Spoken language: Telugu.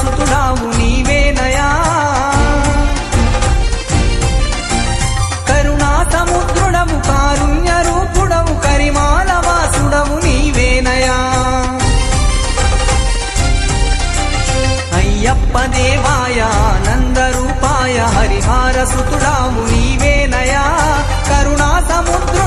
సుతుడావు నీవేనయా కరుణా సముద్రుడవు కారుణ్య రూపుడవు కరిమాల వాసుడవు నీవేనయా అయ్యప్ప దేవాయ ఆనంద రూపాయ హరిహార సుతుడావు నీవేనయా కరుణా సముద్ర